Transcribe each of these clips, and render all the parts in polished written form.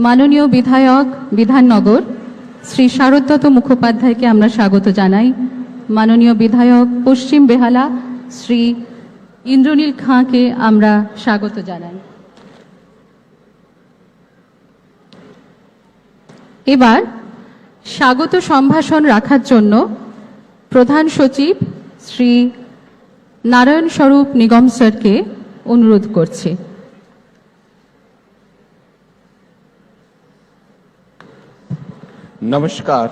মাননীয় বিধায়ক বিধাননগর শ্রী শারদত্ত মুখোপাধ্যায়কে আমরা স্বাগত জানাই। মাননীয় বিধায়ক পশ্চিম বেহালা শ্রী ইন্দ্রনীল খাঁকে আমরা স্বাগত জানাই। এবার স্বাগত সম্ভাষণ রাখার জন্য প্রধান সচিব শ্রী নারায়ণ স্বরূপ নিগম স্যারকে অনুরোধ করছি। नमस्कार।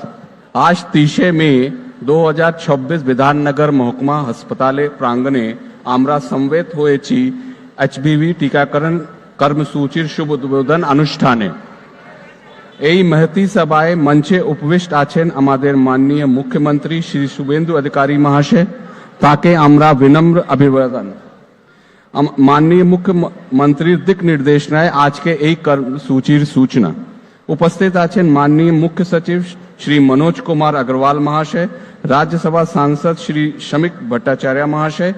आज 30 मे 2026 विधाननगर महकुमा हस्पताले प्रांगणे आमरा समवेत होयेछि एचबीवी टीकाकरण कर्मसूचीर शुभ उद्बोधन अनुष्ठाने। এই महती सभाए मंचे उपविष्ट आছেন আমাদের माननीय मुख्यमंत्री श्री शुभेंदु अधिकारी महाशय, ताके आमरा विनम्र अभिवादन। माननीय मुख्यमंत्री दिक निर्देशनाएं आज के এই कर्मसूचीर सूचना। उपस्थित आছেন माननीय मुख्य सचिव श्री मनोज कुमार अग्रवाल महाशय, राज्यसभा सांसद श्री शमिक भट्टाचार्य महाशय,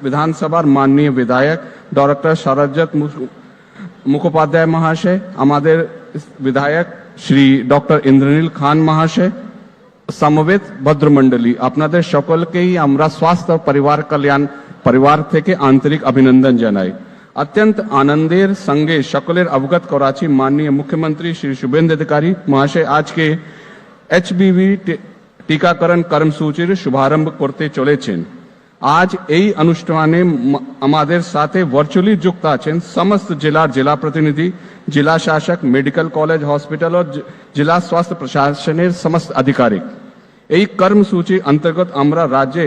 विधानसभा माननीय विधायक डॉक्टर शरदत्त मुखोपाध्याय महाशय, हमारे विधायक श्री डॉक्टर इंद्रनील खान महाशय, समवेत भद्रमंडली আপনাদের সকলকেই আমরা স্বাস্থ্য परिवार कल्याण परिवार থেকে आंतरिक अभिनंदन জানাই। अत्यंत आनंदेर संगे सकलेर अवगत कराची माननीय मुख्यमंत्री श्री शुभेंदु अधिकारी महाशय आज के एचबीवी टीकाकरण कर्मसूचीर शुभारंभ करते चलेছেন। आज এই অনুষ্ঠানে আমাদের সাথে ভার্চুয়ালি যুক্ত আছেন সমস্ত জেলার জেলা প্রতিনিধি, জেলা শাসক, মেডিকেল কলেজ, হসপিটাল ও জেলা স্বাস্থ্য প্রশাসনের সমস্ত আধিকারিক। এই কর্মসূচি অন্তর্গত আমরা রাজ্যে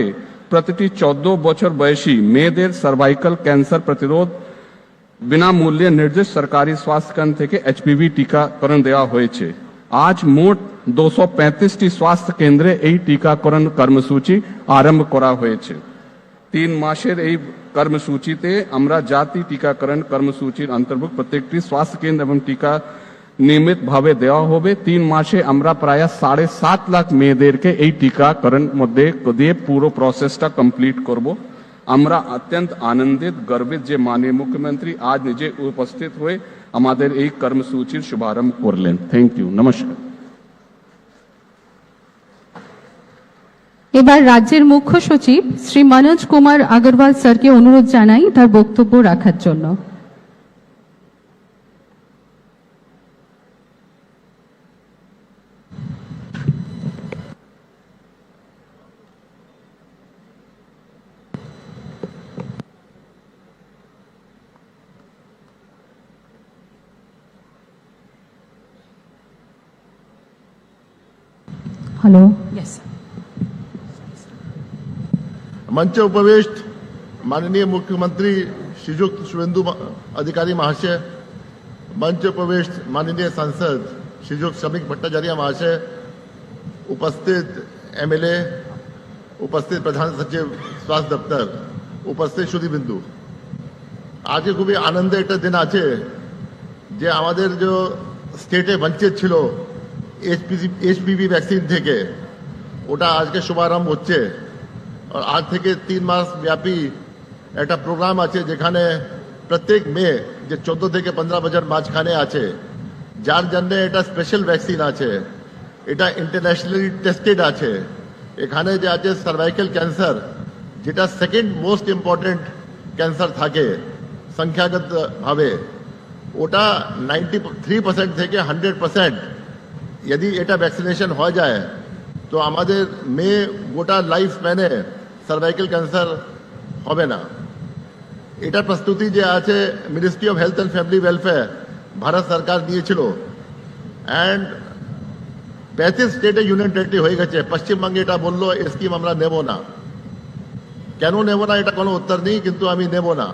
প্রতিটি 14 বছর বয়সী মেয়েদের সার্ভাইকাল ক্যান্সার প্রতিরোধ বিনামূল্যে নির্দিষ্ট সরকারি স্বাস্থ্য কেন্দ্র থেকে এইচপিভি টিকাকরণ দেওয়া হয়েছে। আজ মোট 235টি স্বাস্থ্য কেন্দ্রে এই টিকাকরণ কর্মসূচি আরম্ভ করা হয়েছে। 3 মাসের এই কর্মসূচিতে আমরা জাতীয় টিকাকরণ কর্মসূচির অন্তর্ভুক্ত প্রত্যেকটি স্বাস্থ্য কেন্দ্র এবং টিকা নিয়মিতভাবে দেওয়া হবে। 3 মাসে আমরা প্রায় 7.5 লাখ মেয়েদেরকে এই টিকাকরণ মধ্যে দিয়ে পুরো প্রসেসটা কমপ্লিট করব। আমরা অত্যন্ত আনন্দিত গর্বিত যে মাননীয় মুখ্যমন্ত্রী আজ নিজে উপস্থিত হয়ে আমাদের এই কর্মসূচির শুভারম্ভ করলেন। Thank you. নমস্কার। এবার রাজ্যের মুখ্য সচিব শ্রী মনোজ কুমার আগরওয়াল স্যারকে অনুরোধ জানাই তার বক্তব্য রাখার জন্য। हेलो। यस। मंच उपविष्ट माननीय मुख्यमंत्री श्रीयुक्त शुभेंदु अधिकारी महाशय, मंच उपविष्ट माननीय सांसद श्रीयुक्त शमिक भट्टाचार्य महाशय, उपस्थित एमएलए, उपस्थित प्रधान सचिव स्वास्थ्य दफ्तर, उपस्थित श्रुतिबिंदु, आज के खूबी आनंद एक दिन आछे जे आमादेर जो स्टेटे वंचित छिलो এইচপিভি ভ্যাকসিন থেকে ওটা আজকে শুভারম্ভ হচ্ছে। আর আজ থেকে 3 মাস ব্যাপী একটা প্রোগ্রাম আছে যেখানে প্রত্যেক মেয়ে যে 14 থেকে 15 বছর মাঝখানে আছে যার জন্য এটা স্পেশাল ভ্যাকসিন আছে, এটা ইন্টারন্যাশনালি টেস্টেড আছে। এখানে যে আছে সার্ভাইকাল ক্যান্সার, যেটা সেকেন্ড মোস্ট ইম্পর্টেন্ট ক্যান্সার থাকে সংখ্যাগত ভাবে, ওটা 93% থেকে 100% यदि এটা ভ্যাকসিনেশন হয়ে যায় তো আমাদের মেয়ে গোটা লাইফ স্প্যানে সার্ভাইকাল ক্যান্সার হবে না। এটা প্রস্তুতি যে আছে ministry of health and family welfare Bharat সরকার নিয়েছিল অ্যান্ড 35 স্টেটে ইউনিয়ন টেরিটরি হয়ে গেছে। পশ্চিমবঙ্গে এটা বললো এই স্কিম আমরা নেব না। কেন নেব না এটা কোনো উত্তর নেই, কিন্তু আমি নেব না।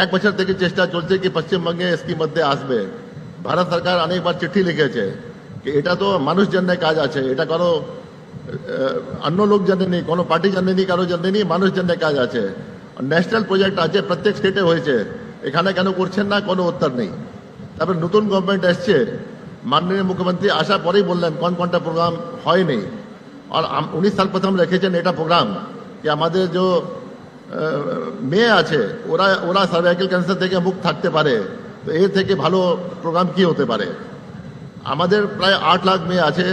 1 বছর থেকে চেষ্টা চলছে কি পশ্চিমবঙ্গে স্কিম মধ্যে আসবে। ভারত সরকার অনেকবার চিঠি লিখেছে कि এটা তো মানুষ জন্য কাজ আছে, এটা কোনো অন্য লোক জন্য নেই, কোনো পার্টি জন্য নেই, কারো জন্য নেই, মানুষ জন্য কাজ আছে। ন্যাশনাল প্রজেক্ট আছে, প্রত্যেক স্টেটে হয়েছে, এখানে কেন করছেন না কোনো উত্তর নেই। তারপর নতুন গভর্নমেন্ট এসছে, মাননীয় মুখ্যমন্ত্রী আসার পরেই বললেন কোন কোনটা প্রোগ্রাম হয়নি। আর 19 সাল প্রথম রেখেছেন এটা প্রোগ্রাম कि আমাদের যে মেয়ে আছে ওরা সার্ভাইকাল ক্যান্সার থেকে মুক্ত থাকতে পারে। তো এর থেকে ভালো প্রোগ্রাম কি হতে পারে। আমাদের প্রায় 8 লাখ মেয়ে আছে,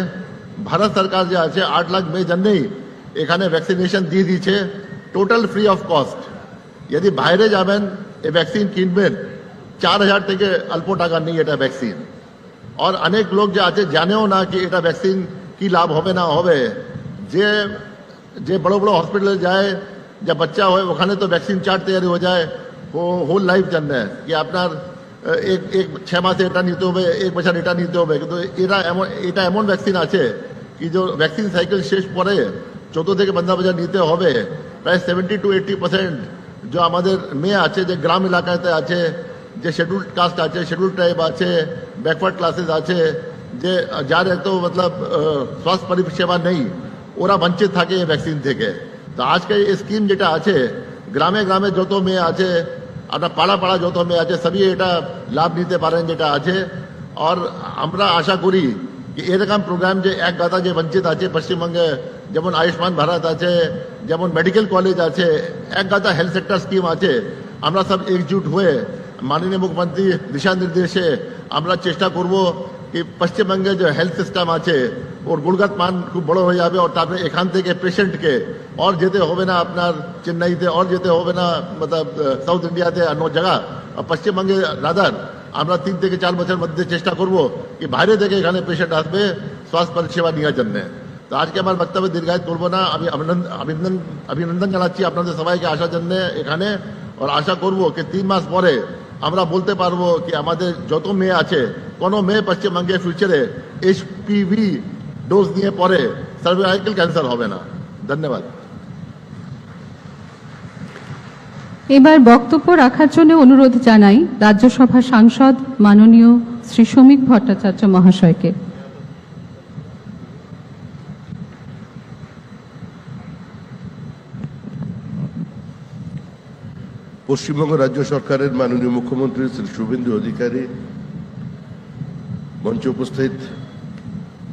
ভারত সরকার যে আছে 8 লাখ মেয়ে জন্যই এখানে ভ্যাকসিনেশন দিয়ে দিচ্ছে টোটাল ফ্রি অফ কস্ট। যদি বাইরে যাবেন এই ভ্যাকসিন কিনবেন 4000 থেকে অল্প টাকা নেই এটা ভ্যাকসিন। আর অনেক লোক যে আছে জানেও না কি এটা ভ্যাকসিন কি লাভ হবে না হবে। যে যে বড় বড় হসপিটালে যায়, যা বাচ্চা হয় ওখানে তো ভ্যাকসিন চার্ট তৈরি হয়ে যায় হোল লাইফ জন্য কি আপনার এক 6 মাসে এটা নিতে হবে, 1 বছর এটা নিতে হবে। কিন্তু এটা এমন ভ্যাকসিন আছে কি যে ভ্যাকসিন সাইকেল শেষ পরে 14 থেকে 15 বছর নিতে হবে। প্রায় 70 to 80% যে আমাদের মেয়ে আছে যে গ্রাম এলাকাতে আছে, যে शेड्यूल्ड कास्ट আছে, शेड्यूल्ड ट्राइब আছে, बैकवर्ड क्लासेस আছে, যে যার এত মতলব স্বাস্থ্য পরিষেবা নেই, ওরা বঞ্চিত থাকে এই ভ্যাকসিন থেকে। তো আজকে এই স্কিম যেটা আছে গ্রামে গ্রামে যত মেয়ে আছে, আপনার পাড়া পাড়া যত মেয়ে আছে সবই এটা লাভ নিতে পারেন যেটা আছে। আর আমরা আশা করি যে এরকম প্রোগ্রাম যে এক গাদা যে বঞ্চিত আছে পশ্চিমবঙ্গে, যেমন আয়ুষ্মান ভারত আছে, যেমন মেডিকেল কলেজ আছে, এক গাদা হেলথ সেক্টর স্কিম আছে, আমরা সব একজুট হয়ে মাননীয় মুখ্যমন্ত্রী দিশা নির্দেশে আমরা চেষ্টা করব কি পশ্চিমবঙ্গে যে হেলথ সিস্টেম আছে ওর গুণগত মান খুব বড় হয়ে যাবে। আর তারপরে এখান থেকে পেশেন্টকে और যেতে হবে না আপনার চেন্নাইতে, और যেতে হবে না মতলব সাউথ ইন্ডিয়াতে অন্য জায়গা। পশ্চিমবঙ্গে রাদার আমরা 3 থেকে 4 বছর মধ্যে চেষ্টা করব কি বাইরে থেকে এখানে পেশেন্ট আসবে স্বাস্থ্য পরিষেবা নেওয়ার জন্য। তো আজকে আমার বক্তব্য দীর্ঘায়িত করবো না। আমি অভিনন্দন জানাচ্ছি আপনাদের সবাইকে আসার জন্য এখানে। আর আশা করব কি 3 মাস পরে আমরা বলতে পারবো কি আমাদের যত মেয়ে আছে কোনো মেয়ে পশ্চিমবঙ্গে ফিউচারে HPV ডোজ নিয়ে পরে সার্ভাইকাল ক্যান্সার হবে না। ধন্যবাদ। এবার বক্তব্য রাখার জন্য অনুরোধ জানাই রাজ্যসভা সাংসদ মাননীয় শ্রী শ্রমিক ভট্টাচার্য মহাশয়কে। পশ্চিমবঙ্গ রাজ্য সরকারের মাননীয় মুখ্যমন্ত্রী শ্রী শুভেন্দু অধিকারী, মঞ্চে উপস্থিত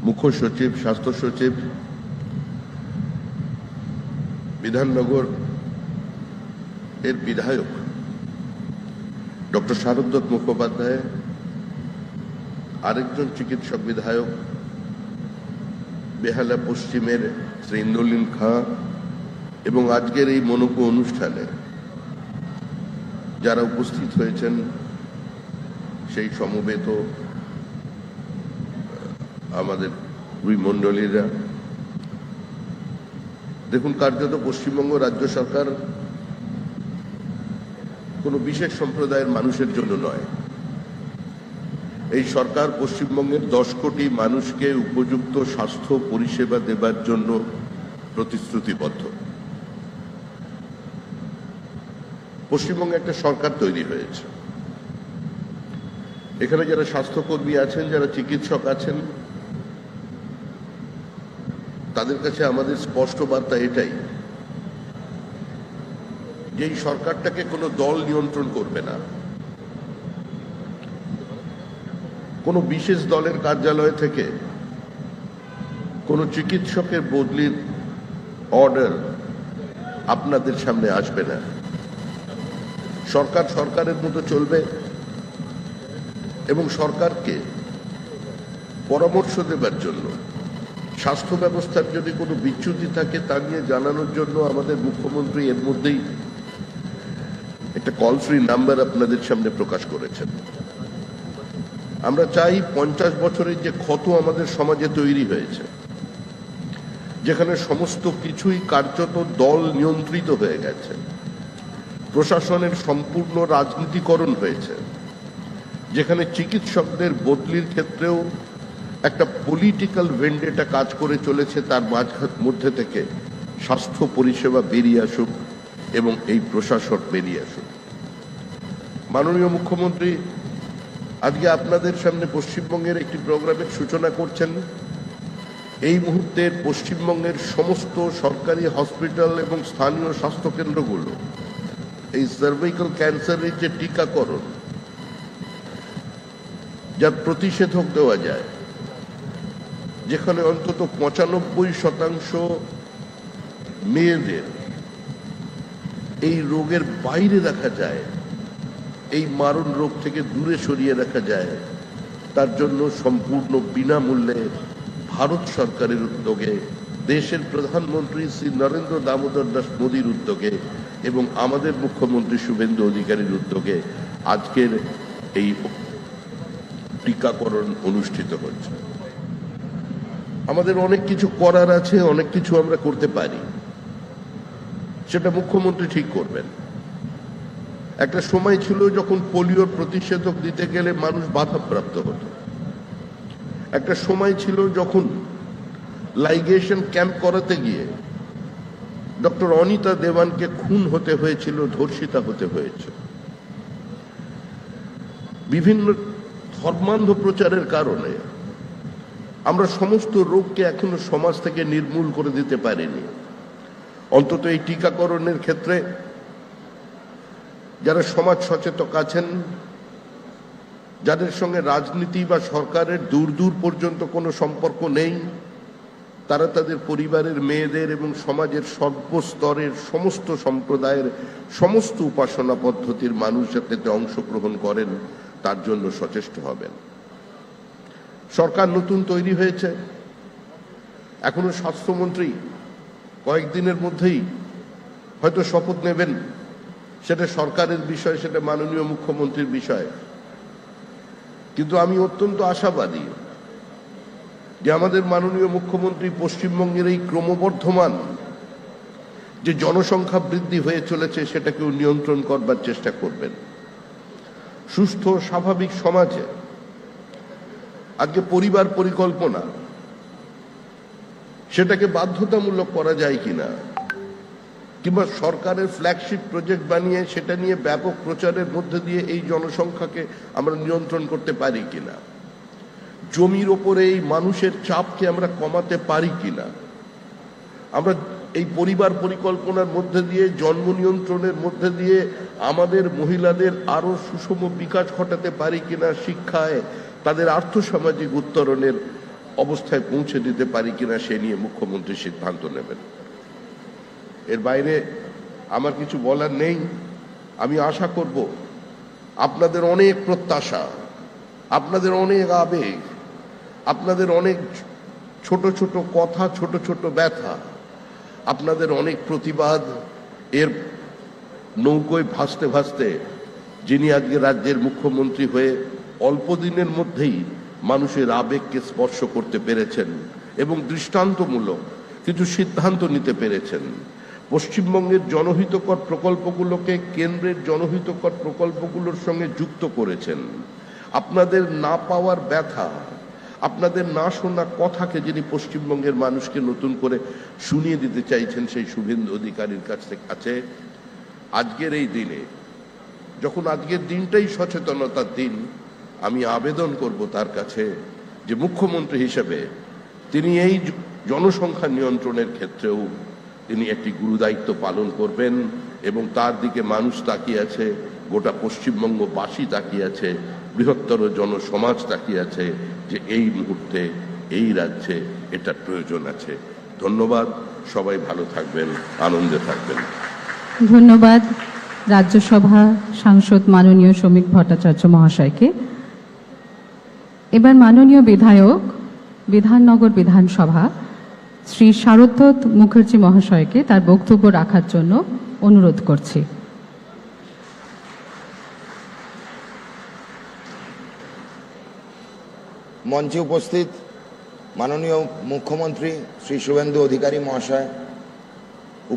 মুখ্য সচিব, স্বাস্থ্য সচিব, বিধাননগর এর বিধায়ক ডক্টর শারদত্ত মুখোপাধ্যায়, আরেকজন চিকিৎসক বিধায়ক বেহালা পশ্চিমের শ্রী ইন্দ্রনীল খাঁ এবং আজকের এই মনোজ্ঞ অনুষ্ঠানে যারা উপস্থিত হয়েছেন সেই সমবেত আমাদের দুই মণ্ডলীরা। দেখুন, কার্যত পশ্চিমবঙ্গ রাজ্য সরকার কোনো বিশেষ সম্প্রদায়ের মানুষের জন্য নয়। এই সরকার পশ্চিমবঙ্গের 10 কোটি মানুষকে উপযুক্ত স্বাস্থ্য পরিষেবা দেবার জন্য প্রতিশ্রুতিবদ্ধ। পশ্চিমবঙ্গে একটা সরকার তৈরি হয়েছে। এখানে যারা স্বাস্থ্যকর্মী আছেন, যারা চিকিৎসক আছেন, তাদের কাছে আমাদের স্পষ্ট বার্তা এটাই যে এই সরকারটাকে কোনো দল নিয়ন্ত্রণ করবে না। কোনো বিশেষ দলের কার্যালয় থেকে কোনো চিকিৎসকের বদলির অর্ডার আপনাদের সামনে আসবে না। সরকার সরকারের মতো চলবে এবং সরকারকে পরামর্শ দেবার জন্য, স্বাস্থ্য ব্যবস্থার যদি কোনো বিচ্যুতি থাকে তা নিয়ে জানানোর জন্য আমাদের মুখ্যমন্ত্রী এর মধ্যেই একটা কল ফ্রি নাম্বার আপনাদের সামনে প্রকাশ করেছেন। আমরা চাই 50 বছরের যে ক্ষত আমাদের সমাজে তৈরি হয়েছে, যেখানে সমস্ত কিছুই কার্যত দল নিয়ন্ত্রিত হয়ে গেছে, প্রশাসনের সম্পূর্ণ রাজনীতিকরণ হয়েছে, যেখানে চিকিৎসকদের বদলির ক্ষেত্রেও একটা পলিটিক্যাল ভেন্ডেটা কাজ করে চলেছে, তার মধ্যে থেকে স্বাস্থ্য পরিষেবা বেরিয়ে আসুক এবং এই প্রশাসন বেরিয়ে আসুক। মাননীয় মুখ্যমন্ত্রী আজকে আপনাদের সামনে পশ্চিমবঙ্গের একটি প্রোগ্রামের সূচনা করছেন। এই মুহূর্তে পশ্চিমবঙ্গের সমস্ত সরকারি হসপিটাল এবং স্থানীয় স্বাস্থ্যকেন্দ্রগুলো এই সার্ভাইকাল ক্যান্সারের যে টিকাকরণ, যার প্রতিষেধক দেওয়া যায়, যেখানে অন্তত 95% মেয়েদের এই রোগের বাইরে রাখা যায়, এই মারণ রোগ থেকে দূরে সরিয়ে রাখা যায়, তার জন্য সম্পূর্ণ বিনামূল্যে ভারত সরকারের উদ্যোগে, দেশের প্রধানমন্ত্রী শ্রী নরেন্দ্র দামোদর দাস মোদীর উদ্যোগে এবং আমাদের মুখ্যমন্ত্রী শুভেন্দু অধিকারীর উদ্যোগে আজকের এই টিকাকরণ অনুষ্ঠিত হচ্ছে। আমাদের অনেক কিছু করার আছে, অনেক কিছু আমরা করতে পারি, সেটা মুখ্যমন্ত্রী ঠিক করবেন। একটা সময় ছিল যখন পোলিওর প্রতিষেধক দিতে গেলে মানুষ বাধাপ্রাপ্ত হতো। একটা সময় ছিল যখন লাইগেশন ক্যাম্প করাতে গিয়ে ডক্টর অনিতা দেওয়ানকে খুন হতে হয়েছিল, ধর্ষিতা হতে হয়েছে। বিভিন্ন ধর্মান্ধ প্রচারের কারণে আমরা সমস্ত রোগকে এখনো সমাজ থেকে নির্মূল করে দিতে পারিনি। অন্তত এই টিকাকরণের ক্ষেত্রে যারা সমাজ সচেতন আছেন, যাদের সঙ্গে রাজনীতি বা সরকারের দূর দূর পর্যন্ত কোনো সম্পর্ক নেই, তারা তাদের পরিবারের মেয়েদের এবং সমাজের সর্বস্তরের সমস্ত সম্প্রদায়ের সমস্ত উপাসনা পদ্ধতির মানুষ যাতে অংশগ্রহণ করেন তার জন্য সচেষ্ট হবেন। সরকার নতুন তৈরি হয়েছে, এখনো স্বাস্থ্যমন্ত্রী কয়েকদিনের মধ্যেই হয়তো শপথ নেবেন। সেটা সরকারের বিষয়, সেটা মাননীয় মুখ্যমন্ত্রীর বিষয়। কিন্তু আমি অত্যন্ত আশাবাদী যে আমাদের মাননীয় মুখ্যমন্ত্রী পশ্চিমবঙ্গের এই ক্রমবর্ধমান যে জনসংখ্যা বৃদ্ধি হয়ে চলেছে সেটাকেও নিয়ন্ত্রণ করবার চেষ্টা করবেন। সুস্থ স্বাভাবিক সমাজে আজকে পরিবার পরিকল্পনা সেটাকে বাধ্যতামূলক করা যায় কিনা, কিংবা সরকারের ফ্ল্যাগশিপ প্রজেক্ট বানিয়ে সেটা নিয়ে ব্যাপক প্রচারের মধ্যে দিয়ে এই জনসংখ্যাকে আমরা নিয়ন্ত্রণ করতে পারি কিনা, জমির ওপরে এই মানুষের চাপকে আমরা কমাতে পারি কিনা, আমরা এই পরিবার পরিকল্পনার মধ্যে দিয়ে, জন্ম নিয়ন্ত্রণের মধ্যে দিয়ে আমাদের মহিলাদের আরো সুষম বিকাশ ঘটাতে পারি কিনা, শিক্ষায় তাদের আর্থসামাজিক উত্তরণের অবস্থায় পৌঁছে দিতে পারি কিনা, সে নিয়ে মুখ্যমন্ত্রী সিদ্ধান্ত নেবেন। এর বাইরে আমার কিছু বলার নেই। আমি আশা করব আপনাদের অনেক প্রত্যাশা, আপনাদের অনেক আবেগ, আপনাদের অনেক ছোট ছোট কথা, ছোট ছোট ব্যথা, আপনাদের অনেক প্রতিবাদ, এর নৌকোয় ভাসতে ভাসতে যিনি আজকে রাজ্যের মুখ্যমন্ত্রী হয়ে অল্প দিনের মধ্যেই মানুষের আবেগকে স্পর্শ করতে পেরেছেন এবং দৃষ্টান্তমূলক কিছু সিদ্ধান্ত নিতে পেরেছেন। পশ্চিমবঙ্গের জনহিতকর প্রকল্পগুলোকে কেন্দ্রের জনহিতকর প্রকল্পগুলোর সঙ্গে যুক্ত করেছেন। আপনাদের না পাওয়ার ব্যথা, আপনাদের না শোনা কথাকে যিনি পশ্চিমবঙ্গের মানুষকে নতুন করে শুনিয়ে দিতে চাইছেন, সেই শুভেন্দু অধিকারীর কাছে আজকের এই দিনে, যখন আজকের দিনটাই সচেতনতার দিন, আমি আবেদন করব তার কাছে যে মুখ্যমন্ত্রী হিসেবে তিনি এই জনসংখ্যা নিয়ন্ত্রণের ক্ষেত্রেও তিনি একটি গুরুদায়িত্ব পালন করবেন এবং তার দিকে মানুষ তাকিয়ে আছে, গোটা পশ্চিমবঙ্গবাসী তাকিয়ে আছে, বৃহত্তর জনসমাজ তাকিয়ে আছে যে এই মুহূর্তে এই রাজ্যে এটার প্রয়োজন আছে। ধন্যবাদ, সবাই ভালো থাকবেন, আনন্দে থাকবেন। ধন্যবাদ রাজ্যসভা সাংসদ মাননীয় শ্রমিক ভট্টাচার্য মহাশয়কে। এবার মাননীয় বিধায়ক বিধাননগর বিধানসভা শ্রী শারদত্ত মুখার্জি মহাশয়কে তার বক্তব্য রাখার জন্য অনুরোধ করছি। মঞ্চে উপস্থিত মাননীয় মুখ্যমন্ত্রী শ্রী শুভেন্দু অধিকারী মহাশয়,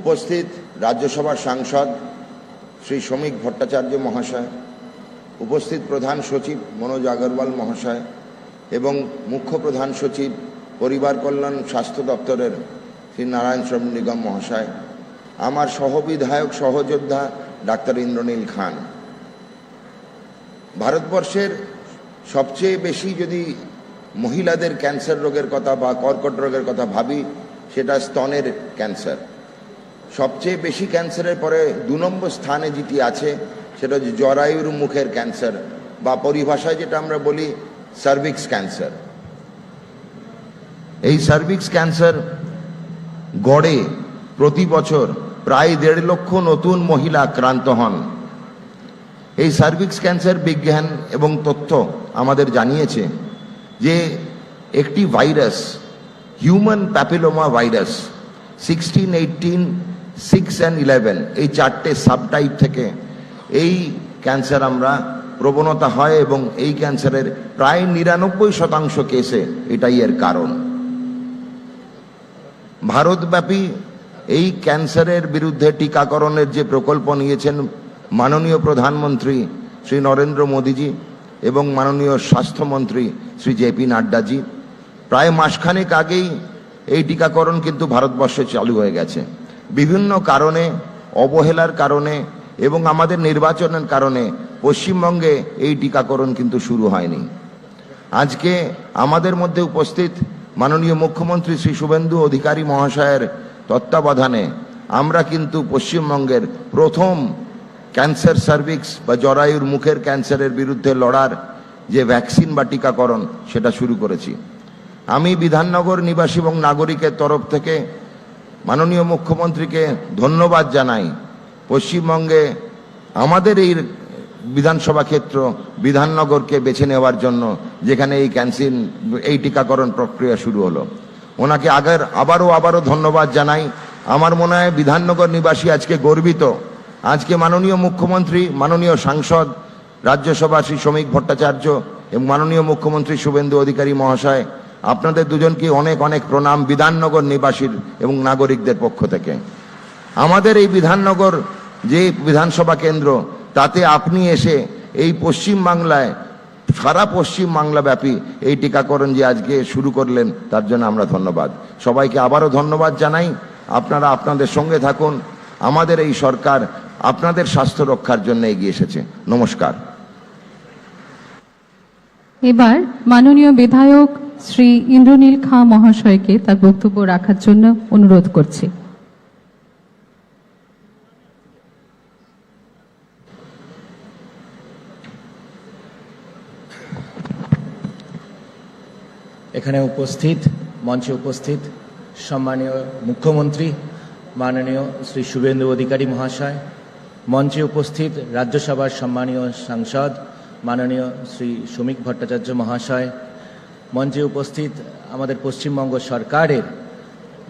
উপস্থিত রাজ্যসভার সাংসদ শ্রী শ্রমিক ভট্টাচার্য মহাশয়, উপস্থিত প্রধান সচিব মনোজ আগরওয়াল মহাশয় এবং মুখ্য প্রধান সচিব পরিবার কল্যাণ স্বাস্থ্য দপ্তরের শ্রী নারায়ণ শ্রম নিগম মহাশয়, আমার সহবিধায়ক সহযোদ্ধা ডাক্তার ইন্দ্রনীল খান। ভারতবর্ষের সবচেয়ে বেশি যদি মহিলাদের ক্যান্সার রোগের কথা বা কর্কট রোগের কথা ভাবি, সেটা স্তনের ক্যান্সার। সবচেয়ে বেশি ক্যান্সারের পরে 2 নম্বর স্থানে যেটি আছে সেটা হচ্ছে জরায়ুর মুখের ক্যান্সার বা পরিভাষায় যেটা আমরা বলি সার্ভিক্স ক্যান্সার। এই সার্ভিক্স ক্যান্সার গড়ে প্রতি বছর প্রায় 1.5 লক্ষ নতুন মহিলা আক্রান্ত হন। এই সার্ভিক্স ক্যান্সার বিজ্ঞান এবং তথ্য আমাদের জানিয়েছে যে একটি virus, human papilloma virus 16, 18, 6 and 11 এই চারটে সাবটাইপ থেকে এই ক্যান্সার আমরা প্রবণতা হয় এবং এই ক্যান্সারের প্রায় 99% কেসে এটাই এর কারণ। ভারতব্যাপী এই ক্যান্সারের বিরুদ্ধে টিকাকরণের যে প্রকল্প নিয়েছেন মাননীয় প্রধানমন্ত্রী শ্রী নরেন্দ্র মোদীজি এবং মাননীয় স্বাস্থ্যমন্ত্রী শ্রী জেপি নাড্ডাজি, প্রায় মাসখানেক আগেই এই টিকাকরণ কিন্তু ভারতবর্ষে চালু হয়ে গেছে। বিভিন্ন কারণে, অবহেলার কারণে এবং আমাদের নির্বাচনের কারণে পশ্চিমবঙ্গে এই টিকাকরণ কিন্তু শুরু হয়নি। আজকে আমাদের মধ্যে উপস্থিত মাননীয় মুখ্যমন্ত্রী শ্রী শুভেন্দু অধিকারী মহাশয়ের তত্ত্বাবধানে আমরা কিন্তু পশ্চিমবঙ্গের প্রথম ক্যান্সার সার্ভিক্স বা জরায়ুর মুখের ক্যান্সারের বিরুদ্ধে লড়ার যে ভ্যাকসিন বা টিকাকরণ সেটা শুরু করেছি। আমি বিধাননগর নিবাসী এবং নাগরিকের তরফ থেকে মাননীয় মুখ্যমন্ত্রীকে ধন্যবাদ জানাই। পশ্চিমবঙ্গে আমাদের এই বিধানসভা ক্ষেত্র বিধাননগরকে বেছে নেওয়ার জন্য, যেখানে এই টিকাকরণ প্রক্রিয়া শুরু হলো। ওনাকে আবারও ধন্যবাদ জানাই। আমার মনে হয় বিধাননগর নিবাসী আজকে গর্বিত। আজকে মাননীয় মুখ্যমন্ত্রী, মাননীয় সাংসদ রাজ্যসভা শ্রী শ্রমিক ভট্টাচার্য এবং মাননীয় মুখ্যমন্ত্রী শুভেন্দু অধিকারী মহাশয়, আপনাদের দুজনকে অনেক অনেক প্রণাম বিধাননগর নিবাসীর এবং নাগরিকদের পক্ষ থেকে। আমাদের এই বিধাননগর যে বিধানসভা কেন্দ্র, তাতে আপনি এসে এই পশ্চিম বাংলায়, সারা পশ্চিম বাংলা ব্যাপী এই টিকাকরণ যে আজকে শুরু করলেন, তার জন্য আমরা ধন্যবাদ। সবাইকে আবারও ধন্যবাদ জানাই। আপনারা আপনাদের সঙ্গে থাকুন। আমাদের এই সরকার আপনাদের স্বাস্থ্য রক্ষার জন্য এগিয়ে এসেছে। নমস্কার। এবার মাননীয় বিধায়ক শ্রী ইন্দ্রনীল খাঁ মহাশয়কে তার বক্তব্য রাখার জন্য অনুরোধ করছি। এখানে উপস্থিত, মঞ্চে উপস্থিত সম্মানীয় মুখ্যমন্ত্রী মাননীয় শ্রী শুভেন্দু অধিকারী মহাশয়, মঞ্চে উপস্থিত রাজ্যসভার সম্মানীয় সাংসদ মাননীয় শ্রী শ্রমিক ভট্টাচার্য মহাশয়, মঞ্চে উপস্থিত আমাদের পশ্চিমবঙ্গ সরকারের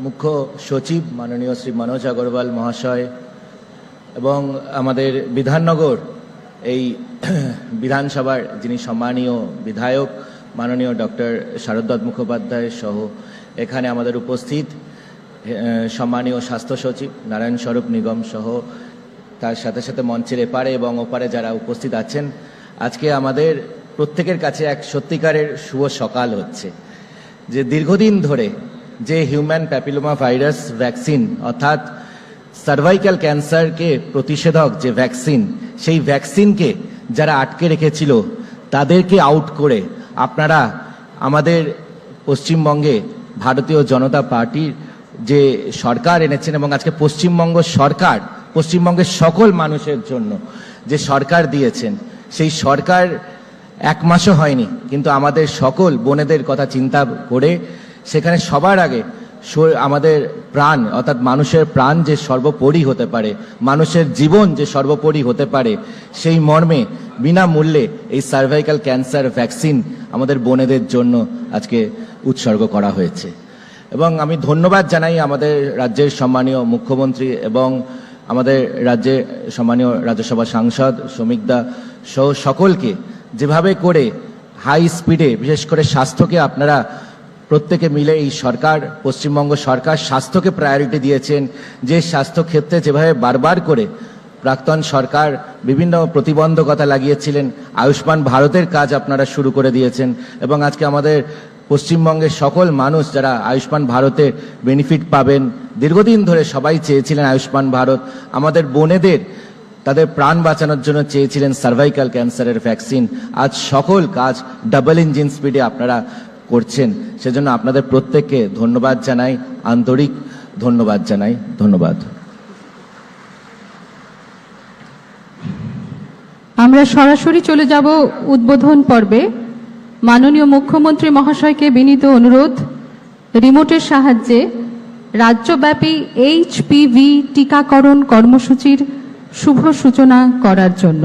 মুখ্য সচিব মাননীয় শ্রী মনোজ আগরওয়াল মহাশয় এবং আমাদের বিধাননগর এই বিধানসভার যিনি সম্মানীয় বিধায়ক মাননীয় ডক্টর শারদ মুখোপাধ্যায় সহ এখানে আমাদের উপস্থিত সম্মানীয় স্বাস্থ্য সচিব নারায়ণ স্বরূপ নিগম সহ তার সাথে সাথে মঞ্চের এপারে এবং ওপারে যারা উপস্থিত আছেন, আজকে আমাদের প্রত্যেকের কাছে এক সত্যিকারের শুভ সকাল হচ্ছে যে দীর্ঘদিন ধরে যে হিউম্যান প্যাপিলোমা ভাইরাস ভ্যাকসিন অর্থাৎ সার্ভাইকাল ক্যান্সারকে প্রতিষেধক যে ভ্যাকসিন, সেই ভ্যাকসিনকে যারা আটকে রেখেছিল তাদেরকে আউট করে আপনারা আমাদের পশ্চিমবঙ্গে ভারতীয় জনতা পার্টির যে সরকার এনেছেন এবং আজকে পশ্চিমবঙ্গ সরকার পশ্চিমবঙ্গের সকল মানুষের জন্য যে সরকার দিয়েছেন, সেই সরকার এক মাসও হয়নি, কিন্তু আমাদের সকল বোনেদের কথা চিন্তা করে সেখানে সবার আগে আমাদের প্রাণ অর্থাৎ মানুষের প্রাণ যে সর্বোপরি হতে পারে, মানুষের জীবন যে সর্বোপরি হতে পারে, সেই মর্মে বিনামূল্যে এই সার্ভাইকাল ক্যান্সার ভ্যাকসিন আমাদের বোনেদের জন্য আজকে উৎসর্গ করা হয়েছে। এবং আমি ধন্যবাদ জানাই আমাদের রাজ্যের সম্মানীয় মুখ্যমন্ত্রী এবং আমাদের রাজ্যের সম্মানীয় রাজ্যসভা সাংসদ শ্রমিকদা সহ সকলকে, যেভাবে করে হাই স্পিডে বিশেষ করে স্বাস্থ্যকে আপনারা প্রত্যেকে মিলে এই সরকার পশ্চিমবঙ্গ সরকার স্বাস্থ্যকে প্রায়োরিটি দিয়েছেন, যে স্বাস্থ্য ক্ষেত্রে যেভাবে বারবার করে প্রাক্তন সরকার বিভিন্ন প্রতিবন্ধকতা লাগিয়েছিলেন, আয়ুষ্মান ভারতের কাজ আপনারা শুরু করে দিয়েছেন এবং আজকে আমাদের পশ্চিমবঙ্গের সকল মানুষ যারা আয়ুষ্মান ভারতের বেনিফিট পাবেন, দীর্ঘদিন ধরে সবাই চেয়েছিলেন আয়ুষ্মান ভারত, আমাদের বোনেদের তাদের প্রাণ বাঁচানোর জন্য চেয়েছিলেন সার্ভাইকাল ক্যান্সারের ভ্যাকসিন, আজ সকল কাজ ডাবল ইঞ্জিন স্পিডে আপনারা করছেন। সেজন্য আপনাদের প্রত্যেককে ধন্যবাদ জানাই, আন্তরিক ধন্যবাদ জানাই। ধন্যবাদ। আমরা সরাসরি চলে যাব উদ্বোধন পর্বে। মাননীয় মুখ্যমন্ত্রী মহাশয়কে বিনীত অনুরোধ রিমোটের সাহায্যে রাজ্যব্যাপী HPV টিকাকরণ কর্মসূচির শুভ সূচনা করার জন্য।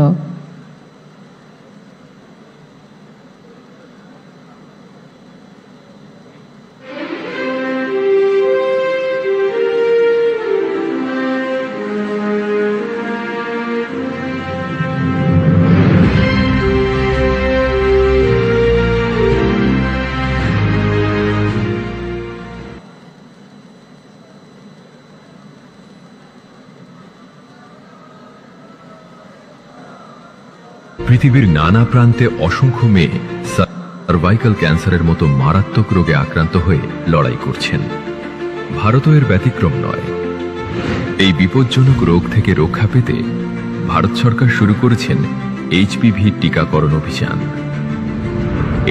পৃথিবীর নানা প্রান্তে অসংখ্য মেয়ে সার্ভাইকাল ক্যান্সারের মতো মারাত্মক রোগে আক্রান্ত হয়ে লড়াই করছেন। ভারতও এর ব্যতিক্রম নয়। এই বিপজ্জনক রোগ থেকে রক্ষা পেতে ভারত সরকার শুরু করেছেন এইচপিভি টিকাকরণ অভিযান।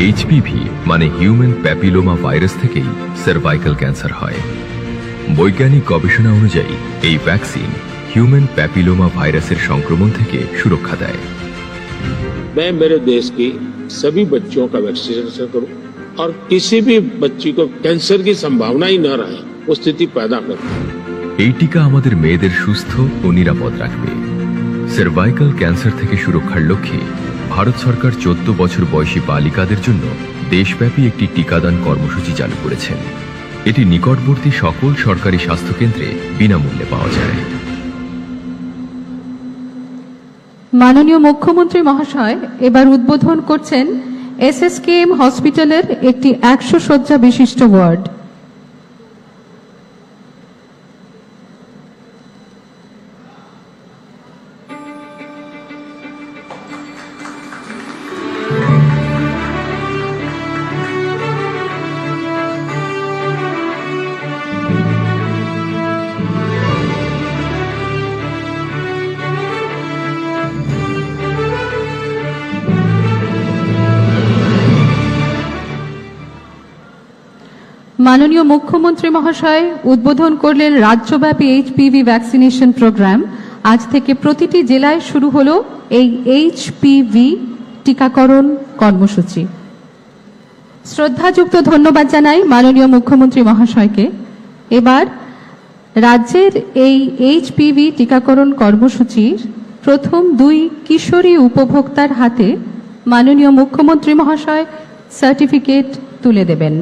এইচপিভি মানে হিউম্যান প্যাপিলোমা ভাইরাস থেকেই সার্ভাইকাল ক্যান্সার হয়। বৈজ্ঞানিক গবেষণা অনুযায়ী এই ভ্যাকসিন হিউম্যান প্যাপিলোমা ভাইরাসের সংক্রমণ থেকে সুরক্ষা দেয়। मैं मेरे देश की सभी बच्चों का वैक्सीनेशन करूं और किसी भी बच्ची को कैंसर की संभावना ही न रहे वो स्थिति पैदा करूं। এই টিকা আমাদের মেয়েদের সুস্থ ও নিরাপদ রাখবে। সার্ভাইকাল ক্যান্সার থেকে সুরক্ষার লক্ষ্যে ভারত সরকার 14 বছর বয়সী বালিকাদের জন্য দেশব্যাপী একটি টিকাদান কর্মসূচি চালু করেছেন। এটি নিকটবর্তী সকল সরকারি স্বাস্থ্যকেন্দ্রে বিনামূল্যে পাওয়া যায়। মাননীয় মুখ্যমন্ত্রী মহাশয় এবার উদ্বোধন করছেন এসএসকেএম হসপিটালের একটি 100 শয্যা বিশিষ্ট ওয়ার্ড। মাননীয় মুখ্যমন্ত্রী মহাশয় উদ্বোধন করলেন রাজ্যব্যাপী এইচপিভি ভ্যাকসিনেশন প্রোগ্রাম। আজ থেকে প্রতিটি জেলায় শুরু হলো এই এইচপিভি টিকাকরণ কর্মসূচি। শ্রদ্ধাযুক্ত ধন্যবাদ জানাই মাননীয় মুখ্যমন্ত্রী মহাশয়কে। এবার রাজ্যের এই এইচপিভি টিকাকরণ কর্মসূচির প্রথম 2 কিশোরী উপভোক্তার হাতে মাননীয় মুখ্যমন্ত্রী মহাশয় সার্টিফিকেট তুলে দেবেন।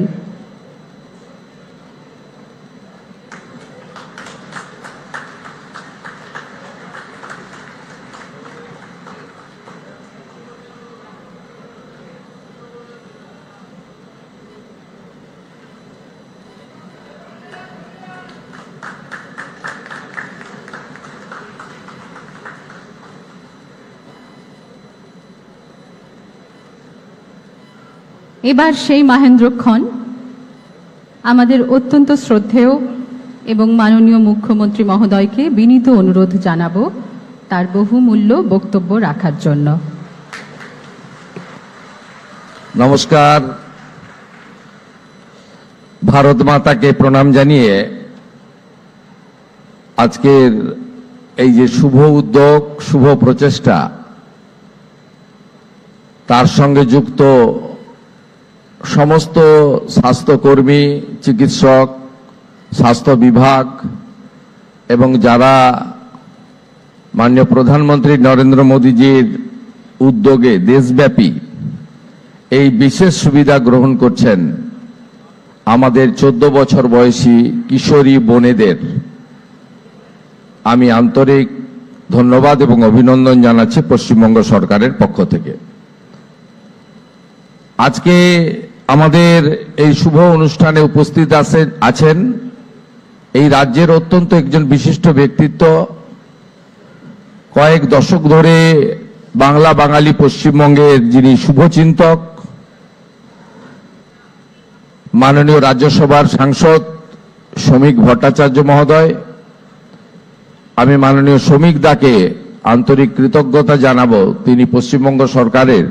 এবার সেই মহেন্দ্রক্ষণ আমাদের অত্যন্ত শ্রদ্ধেয় এবং মাননীয় মুখ্যমন্ত্রী মহোদয়কে বিনীত অনুরোধ জানাবো তার বহুমূল্য বক্তব্য রাখার জন্য। নমস্কার। ভারত মাতাকে প্রণাম জানিয়ে আজকের এই যে শুভ উদ্যোগ, শুভ প্রচেষ্টা, তার সঙ্গে যুক্ত সমস্ত স্বাস্থ্যকর্মী, চিকিৎসক, স্বাস্থ্য বিভাগ এবং যারা মাননীয় প্রধানমন্ত্রী নরেন্দ্র মোদীজির উদ্যোগে দেশব্যাপী এই বিশেষ সুবিধা গ্রহণ করছেন, আমাদের 14 বছর বয়সী কিশোরী বোনেদের আমি আন্তরিক ধন্যবাদ এবং অভিনন্দন জানাচ্ছি পশ্চিমবঙ্গ সরকারের পক্ষ থেকে। আজকে আমাদের এই শুভ অনুষ্ঠানে উপস্থিত আছেন এই রাজ্যের অত্যন্ত একজন বিশিষ্ট ব্যক্তিত্ব, কয়েক দশক ধরে বাংলা বাঙালি পশ্চিমবঙ্গের যিনি শুভচিন্তক, মাননীয় রাজ্যসভার সাংসদ শ্রমিক ভট্টাচার্য মহোদয়। আমি মাননীয় শ্রমিক দাকে আন্তরিক কৃতজ্ঞতা জানাবো, তিনি পশ্চিমবঙ্গ সরকারের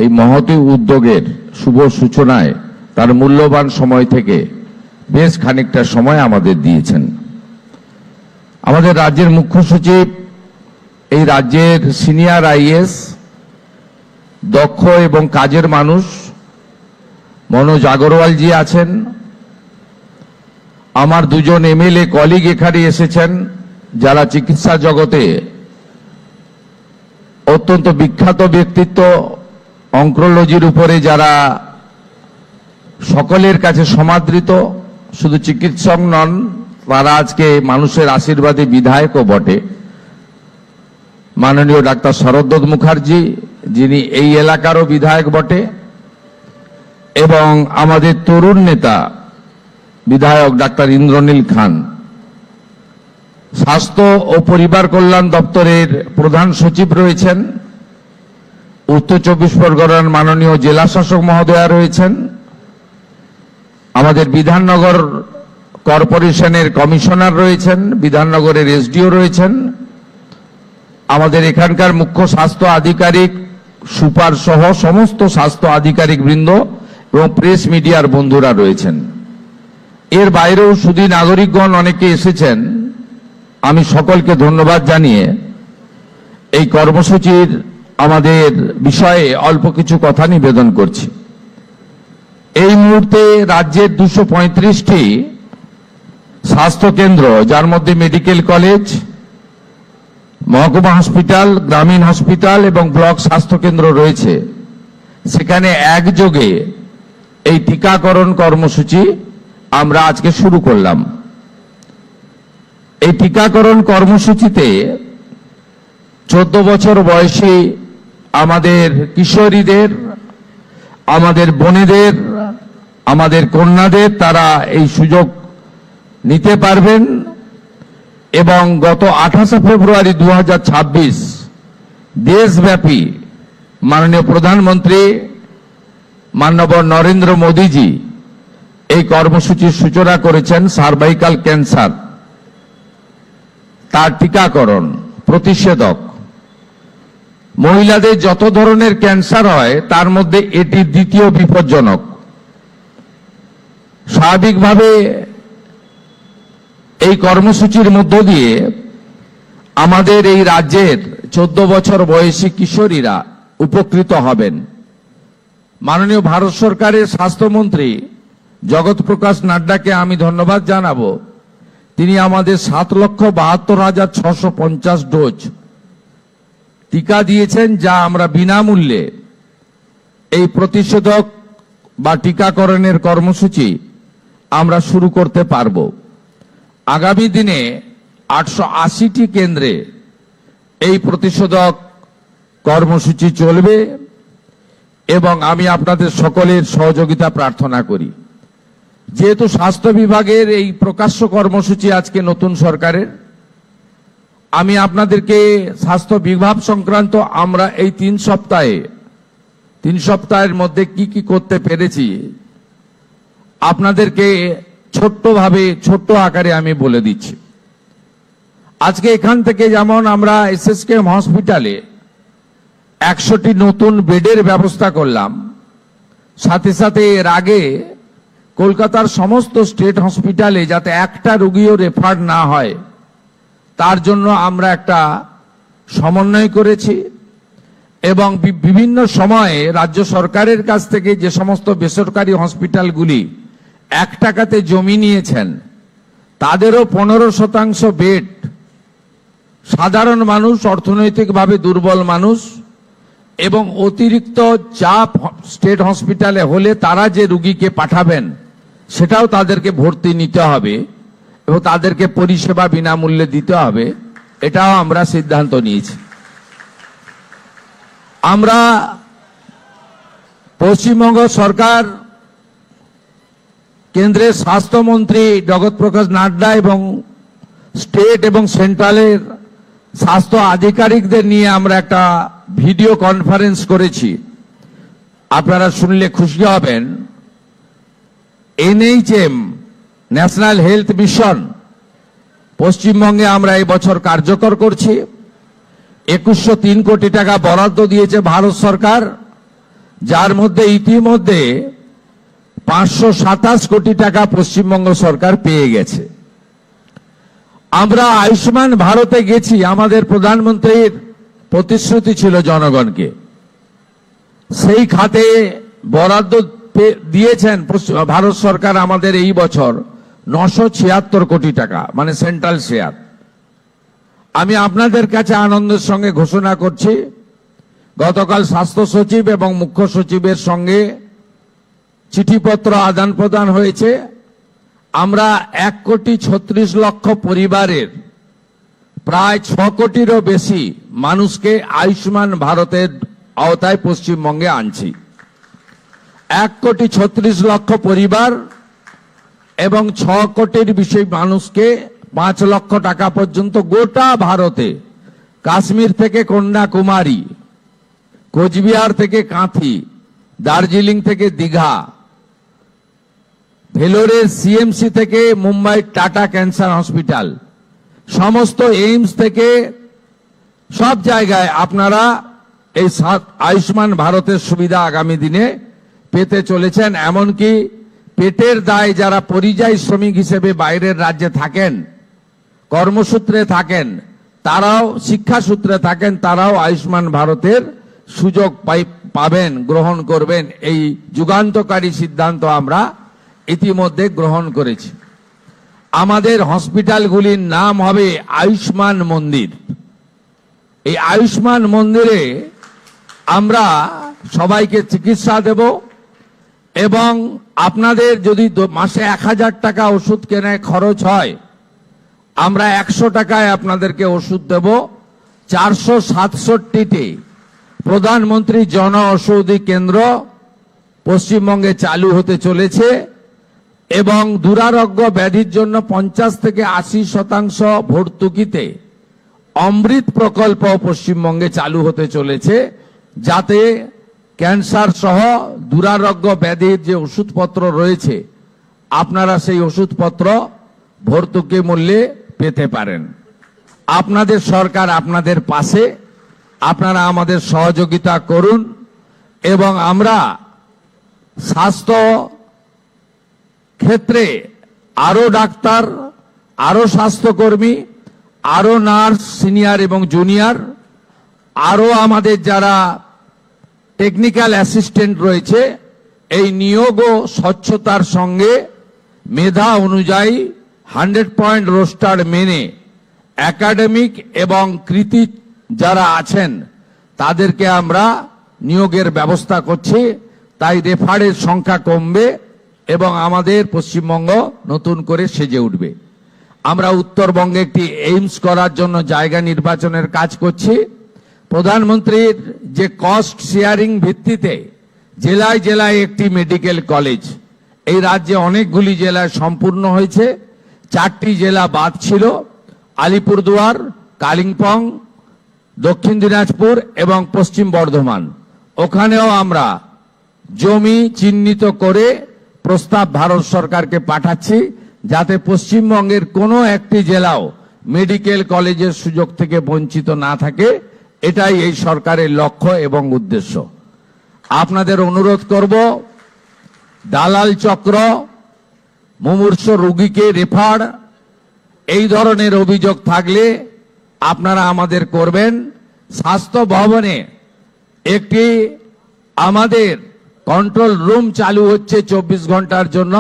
এই মহতী উদ্যোগের শুভ সূচনায় তার মূল্যবান সময় থেকে বেশ খানিকটা সময় আমাদের দিয়েছেন। আমাদের রাজ্যের মুখ্য সচিব, এই রাজ্যের সিনিয়র আইএস, দক্ষ এবং কাজের মানুষ মনোজ আগরওয়ালজি আছেন। আমার 2জন এমএলএ কলিগ এখানে এসেছেন, যারা চিকিৎসা জগতে অত্যন্ত বিখ্যাত ব্যক্তিত্ব, অঙ্কোলজির উপরে যারা সকলের কাছে সমাদৃত, শুধু চিকিৎসক নন, তারা আজকে মানুষের আশীর্বাদে বিধায়কও বটে। মাননীয় ডাক্তার শরদ্দত্ত মুখার্জি, যিনি এই এলাকারও বিধায়ক বটে, এবং আমাদের তরুণ নেতা বিধায়ক ডাক্তার ইন্দ্রনীল খান। স্বাস্থ্য ও পরিবার কল্যাণ দপ্তরের প্রধান সচিব রয়েছেন, উত্তর 24 পরগনার মাননীয় জেলা শাসক মহোদয়া রয়েছেন, আমাদের বিধাননগর কর্পোরেশনের কমিশনার রয়েছেন, বিধাননগরের এসডিও রয়েছেন, আমাদের এখানকার মুখ্য স্বাস্থ্য আধিকারিক সুপার সহ সমস্ত স্বাস্থ্য আধিকারিক বৃন্দ এবং প্রেস মিডিয়ার বন্ধুরা রয়েছেন। এর বাইরেও সুধী নাগরিকগণ অনেকে এসেছেন। আমি সকলকে ধন্যবাদ জানিয়ে এই কর্মসূচির আমাদের বিষয়ে অল্প কিছু কথা নিবেদন করছি। এই মুহূর্তে রাজ্যের 235টি স্বাস্থ্যকেন্দ্র, যার মধ্যে মেডিকেল কলেজ, মহকুমা হসপিটাল, গ্রামীণ হসপিটাল এবং ব্লক স্বাস্থ্যকেন্দ্র রয়েছে, সেখানে একযোগে এই টিকাকরণ কর্মসূচি আমরা আজকে শুরু করলাম। এই টিকাকরণ কর্মসূচিতে 14 বছর বয়সী আমাদের কিশোরীদের, আমাদের বোনেদের, আমাদের কন্যাদের তারা এই সুযোগ নিতে পারবেন এবং গত 28 ফেব্রুয়ারি 2026 দেশব্যাপী মাননীয় প্রধানমন্ত্রী মাননীয় নরেন্দ্র মোদীজি এই কর্মসূচির সূচনা করেছেন। সার্ভাইকাল ক্যান্সার, তার টিকাকরণ, প্রতিষেধক। মহিলাদের যত ধরনের ক্যান্সার হয় তার মধ্যে এটি দ্বিতীয় বিপজ্জনক। স্বাভাবিকভাবে এই কর্মসূচির মধ্য দিয়ে আমাদের এই রাজ্যের 14 বছর বয়সী কিশোরীরা উপকৃত হবেন। মাননীয় ভারত সরকারের স্বাস্থ্যমন্ত্রী জগৎ প্রকাশ নাড্ডাকে আমি ধন্যবাদ জানাবো। তিনি আমাদের 7,72,650 ডোজ টিকা দিয়েছেন, যা আমরা বিনামূল্যে এই প্রতিষেধক বা টিকাকরণের কর্মসূচি আমরা শুরু করতে পারব। আগামী দিনে 880টি কেন্দ্রে এই প্রতিষেধক কর্মসূচি চলবে এবং আমি আপনাদের সকলের সহযোগিতা প্রার্থনা করি। যেহেতু স্বাস্থ্য বিভাগের এই প্রকাশ্য কর্মসূচি আজকে নতুন সরকারের, আমি আপনাদেরকে স্বাস্থ্য বিভাগ সংক্রান্ত আমরা এই 3 সপ্তাহের মধ্যে কি কি করতে পেরেছি আপনাদেরকে ছোট্ট আকারে আমি বলে দিচ্ছি। আজকে এখান থেকে যেমন আমরা এসএসকেএম হসপিটালে 100টি নতুন বেডের ব্যবস্থা করলাম, সাথে সাথে এর আগে কলকাতার সমস্ত স্টেট হসপিটালে যাতে একটা রোগীও রেফার না হয় তার জন্য আমরা একটা সমন্বয় করেছি এবং বিভিন্ন সময়ে রাজ্য সরকারের কাছ থেকে যে সমস্ত বেসরকারি হসপিটালগুলি 1 টাকাতে জমি নিয়েছেন তাদেরও 15% বেড সাধারণ মানুষ, অর্থনৈতিকভাবে দুর্বল মানুষ এবং অতিরিক্ত চাপ স্টেট হসপিটালে হলে তারা যে রোগীকে পাঠাবেন সেটাও তাদেরকে ভর্তি নিতে হবে এবং তাদেরকে পরিষেবা বিনামূল্যে দিতে হবে, এটাও আমরা সিদ্ধান্ত নিয়েছি। আমরা পশ্চিমবঙ্গ সরকার, কেন্দ্রের স্বাস্থ্যমন্ত্রী জগৎ প্রকাশ নাড্ডা এবং স্টেট এবং সেন্ট্রালের স্বাস্থ্য আধিকারিকদের নিয়ে আমরা একটা ভিডিও কনফারেন্স করেছি। আপনারা শুনলে খুশি হবেন। এনএইচএম, ন্যাশনাল হেলথ মিশন, পশ্চিমবঙ্গে আমরা এই বছর কার্যকর করছি। 2103 কোটি টাকা বরাদ্দ দিয়েছে ভারত সরকার, যার মধ্যে ইতিমধ্যে 527 কোটি টাকা পশ্চিমবঙ্গ সরকার পেয়ে গেছে। আমরা আয়ুষ্মান ভারতে গেছি, আমাদের প্রধানমন্ত্রীর প্রতিশ্রুতি ছিল জনগণকে, সেই খাতে বরাদ্দ দিয়েছেন ভারত সরকার আমাদের এই বছর 976 কোটি টাকা, মানে সেন্ট্রাল শেয়ার। আমি আপনাদের কাছে আনন্দের সঙ্গে ঘোষণা করছি, গতকাল স্বাস্থ্য সচিব এবং মুখ্য সচিবের সঙ্গে চিঠিপত্র আদান প্রদান হয়েছে। আমরা 1,36,00,000 পরিবারের প্রায় 6 কোটিরও বেশি মানুষকে আয়ুষ্মান ভারতের আওতায় পশ্চিমবঙ্গে আনছি। 1,36,00,000 পরিবার এবং 6 কোটির বেশি মানুষকে 5 লক্ষ টাকা পর্যন্ত গোটা ভারতে, কাশ্মীর থেকে কন্যাকুমারী, কোচবিহার থেকে কাঁথি, দার্জিলিং থেকে দীঘা, ভেলোরের সিএমসি থেকে মুম্বাই টাটা ক্যান্সার হসপিটাল, সমস্ত এইমস থেকে সব জায়গায় আপনারা এই আয়ুষ্মান ভারতের সুবিধা আগামী দিনে পেতে চলেছেন। এমনকি পেটের দায় যারা পরিযায়ী শ্রমিক হিসেবে বাইরের রাজ্যে থাকেন, কর্মসূত্রে থাকেন, তারাও শিক্ষাসূত্রে থাকেন, তারাও আয়ুষ্মান ভারতের সুযোগ পাবেন, গ্রহণ করবেন। এই যুগান্তকারী সিদ্ধান্ত আমরা ইতিমধ্যে গ্রহণ করেছি। আমাদের হসপিটালগুলির নাম হবে আয়ুষ্মান মন্দির। এই আয়ুষ্মান মন্দিরে আমরা সবাইকে চিকিৎসা দেব এবং আপনাদের যদি মাসে 1000 টাকা ওষুধ কেনায় খরচ হয়, আমরা 100 টাকায় আপনাদেরকে ওষুধ দেব। 467টি প্রধানমন্ত্রী জন ঔষধি কেন্দ্র পশ্চিমবঙ্গে চালু হতে চলেছে এবং দুরারোগ্য ব্যাধির জন্য 50 থেকে 80% ভর্তুকিতে অমৃত প্রকল্প পশ্চিমবঙ্গে চালু হতে চলেছে, যাতে ক্যান্সার সহ দুরারোগ্য ব্যাধির যে ওষুধপত্র রয়েছে আপনারা সেই ওষুধপত্র ভর্তুকি মূল্যে পেতে পারেন। আপনাদের সরকার আপনাদের পাশে, আপনারা আমাদের সহযোগিতা করুন এবং আমরা স্বাস্থ্য ক্ষেত্রে আরো ডাক্তার, আরো স্বাস্থ্যকর্মী, আরো নার্স সিনিয়র এবং জুনিয়র, আরো আমাদের যারা টেকনিক্যাল অ্যাসিস্ট্যান্ট রয়েছে, এই নিয়োগও স্বচ্ছতার সঙ্গে মেধা অনুযায়ী 100 পয়েন্ট রোস্টার মেনে একাডেমিক এবং কৃতি যারা আছেন তাদেরকে আমরা নিয়োগের ব্যবস্থা করছি। তাই রেফারের সংখ্যা কমবে এবং আমাদের পশ্চিমবঙ্গ নতুন করে সেজে উঠবে। আমরা উত্তরবঙ্গে একটি এইমস করার জন্য জায়গা নির্বাচনের কাজ করছি। প্রধানমন্ত্রীর যে কস্ট শেয়ারিং ভিত্তিতে জেলায় জেলায় একটি মেডিকেল কলেজ, এই রাজ্যে অনেকগুলি জেলায় সম্পূর্ণ হয়েছে, 4টি জেলা বাদ ছিল, আলিপুরদুয়ার, কালিম্পং, দক্ষিণ দিনাজপুর এবং পশ্চিম বর্ধমান। ওখানেও আমরা জমি চিহ্নিত করে প্রস্তাব ভারত সরকারকে পাঠাচ্ছি, যাতে পশ্চিমবঙ্গের কোনো একটি জেলাও মেডিকেল কলেজের সুযোগ থেকে বঞ্চিত না থাকে। এটাই এই সরকারের লক্ষ্য এবং উদ্দেশ্য। আপনাদের অনুরোধ করব, দালাল চক্র, মুমূর্ষ রোগীকে রেফার, এই ধরনের অভিযোগ থাকলে আপনারা আমাদের করবেন। স্বাস্থ্য ভবনে একটি আমাদের কন্ট্রোল রুম চালু হচ্ছে 24 ঘন্টার জন্য,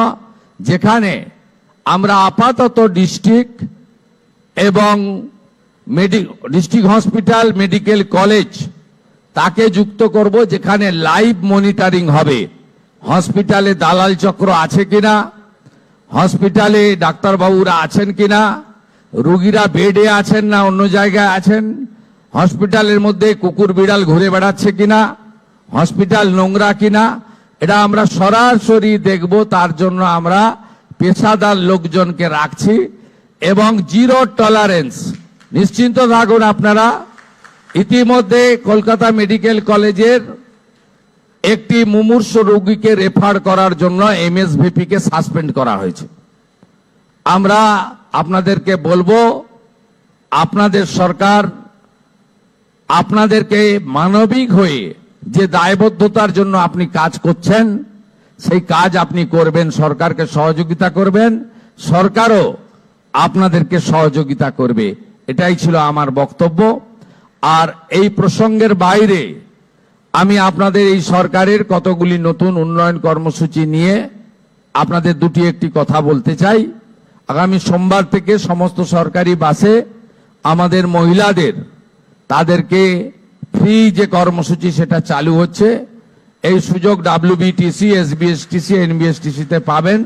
যেখানে আমরা আপাতত ডিস্ট্রিক্ট এবং ডিস্ট্রিক্ট হসপিটাল, মেডিকেল কলেজ তাকে যুক্ত করব, যেখানে লাইভ মনিটরিং হবে। হসপিটালে দালাল চক্র আছে কিনা, হসপিটালে ডাক্তারবাবুরা আছেন কিনা, রোগীরা বেডে আছেন না অন্য জায়গায় আছেন, হসপিটালের মধ্যে কুকুর বিড়াল ঘুরে বেড়াচ্ছে কিনা, হসপিটাল নোংরা কিনা, এটা আমরা সরাসরি দেখব। তার জন্য আমরা পেশাদার লোকজনকে রাখছি এবং জিরো টলারেন্স। নিশ্চিন্ত থাকুন আপনারা। ইতিমধ্যে কলকাতা মেডিকেল কলেজের একটি মুমূর্ষ রোগীকে রেফার করার জন্য এমএসভিপি কে সাসপেন্ড করা হয়েছে। আমরা আপনাদেরকে বলবো, আপনাদের সরকার আপনাদেরকে মানবিক হয়ে যে দায়বদ্ধতার জন্য আপনি কাজ করছেন, সেই কাজ আপনি করবেন, সরকারকে সহযোগিতা করবেন, সরকারও আপনাদেরকে সহযোগিতা করবে। এটাই ছিল আমার বক্তব্য। আর এই প্রসঙ্গের বাইরে আমি আপনাদের এই সরকারের কতগুলি নতুন উন্নয়ন কর্মসূচি নিয়ে আপনাদের দুটি একটি কথা বলতে চাই। আগামী সোমবার থেকে সমস্ত সরকারি বাসে আমাদের মহিলাদের তাদেরকে ফ্রি যে কর্মসূচি সেটা চালু হচ্ছে। এই সুযোগ ডাব্লিউবিটিসি, এসবিএসটিসি, এনবিএসটিসিতে পাবেন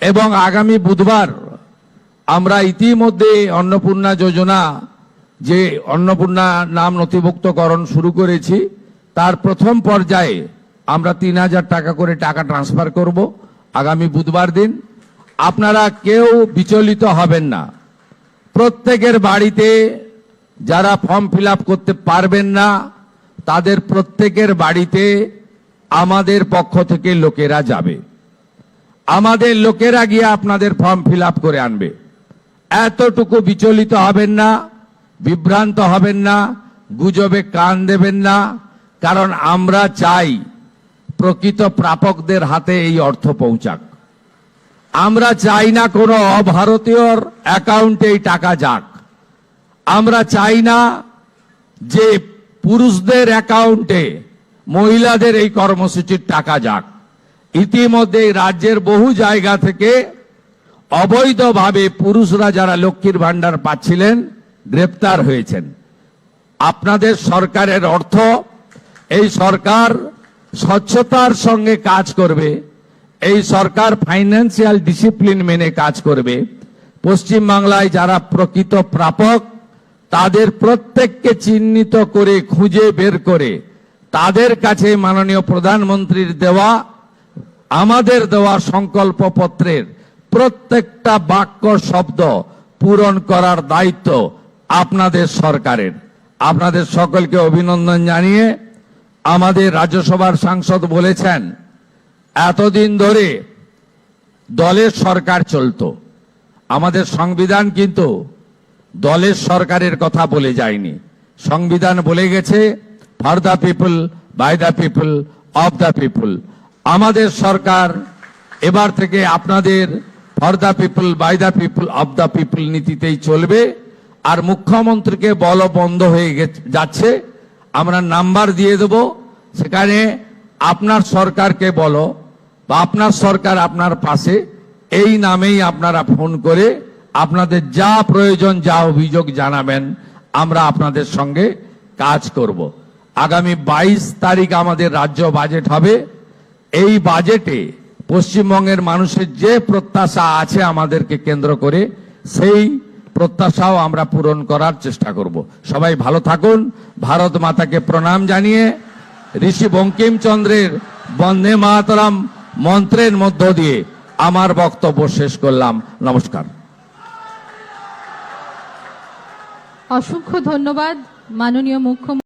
এবং আগামী বুধবার আমরা ইতিমধ্যে অন্নপূর্ণা যোজনা, যে অন্নপূর্ণা নাম নথিভুক্তকরণ শুরু করেছি, তার প্রথম পর্যায়ে আমরা 3000 টাকা করে টাকা ট্রান্সফার করব আগামী বুধবার দিন। আপনারা কেউ বিচলিত হবেন না। প্রত্যেকের বাড়িতে যারা ফর্ম ফিল আপ করতে পারবেন না, তাদের প্রত্যেকের বাড়িতে আমাদের পক্ষ থেকে লোকেরা যাবে। আমাদের লোকেরা গিয়ে আপনাদের ফর্ম ফিল আপ করে আনবে। এতটুকু বিচলিত হবেন না, বিভ্রান্ত হবেন না, গুজবে কান দেবেন না, কারণ আমরা চাই প্রকৃত প্রাপকদের হাতে এই অর্থ পৌঁছাক। আমরা চাই না কোনো অভারতীয়র অ্যাকাউন্টে এই টাকা যাক। আমরা চাই না যে পুরুষদের অ্যাকাউন্টে মহিলাদের এই কর্মসূচির টাকা যাক। ইতিমধ্যে রাজ্যের বহু জায়গা থেকে অবৈধভাবে পুরুষরা যারা লক্ষ্মীর ভান্ডার পাচ্ছিলেন গ্রেপ্তার হয়েছেন। আপনাদের সরকারের অর্থ, এই সরকার স্বচ্ছতার সঙ্গে কাজ করবে, এই সরকার ফাইন্যান্সিয়াল ডিসিপ্লিন মেনে কাজ করবে। পশ্চিমবাংলায় যারা প্রকৃত প্রাপক তাদের প্রত্যেককে চিহ্নিত করে খুঁজে বের করে তাদের কাছে মাননীয় প্রধানমন্ত্রীর দেওয়া, আমাদের দেওয়া সংকল্প পত্রের প্রত্যেকটা বাক্য শব্দ পূরণ করার দায়িত্ব আপনাদের সরকারের। আপনাদের সকলকে অভিনন্দন জানিয়ে আমাদের রাজ্যসভার সাংসদ বলেছেন এতদিন ধরে দলের সরকার চলতো। আমাদের সংবিধান কিন্তু দলের সরকারের কথা বলে যায়নি। সংবিধান বলে গেছে for the people, by the people, of the people. আমাদের সরকার এবার থেকে আপনাদের for the people, by the people, of the people নীতিতেই চলবে। আর মুখ্যমন্ত্রীকে বল বন্ধ হয়ে যাচ্ছে, আমরা নাম্বার দিয়ে দেব, সেখানে আপনার সরকারকে বলো বা আপনার সরকার আপনার পাশে, এই নামেই আপনারা ফোন করে আপনাদের যা প্রয়োজন, যা অভিযোগ জানাবেন, আমরা আপনাদের সঙ্গে কাজ করব। আগামী 22 তারিখ আমাদের রাজ্য বাজেট হবে। এই বাজেটে পশ্চিমবঙ্গের মানুষের যে প্রত্যাশা আছে আমাদেরকে কেন্দ্র করে, সেই প্রত্যাশাও আমরা পূরণ করার চেষ্টা করব। সবাই ভালো থাকুন। ভারত মাতাকে প্রণাম জানিয়ে ঋষি বঙ্কিমচন্দ্রের বন্দে মাতরম মন্ত্রের মধ্য দিয়ে আমার বক্তব্য শেষ করলাম। নমস্কার। অসংখ্য ধন্যবাদ মাননীয় মুখ্যমন্ত্রী।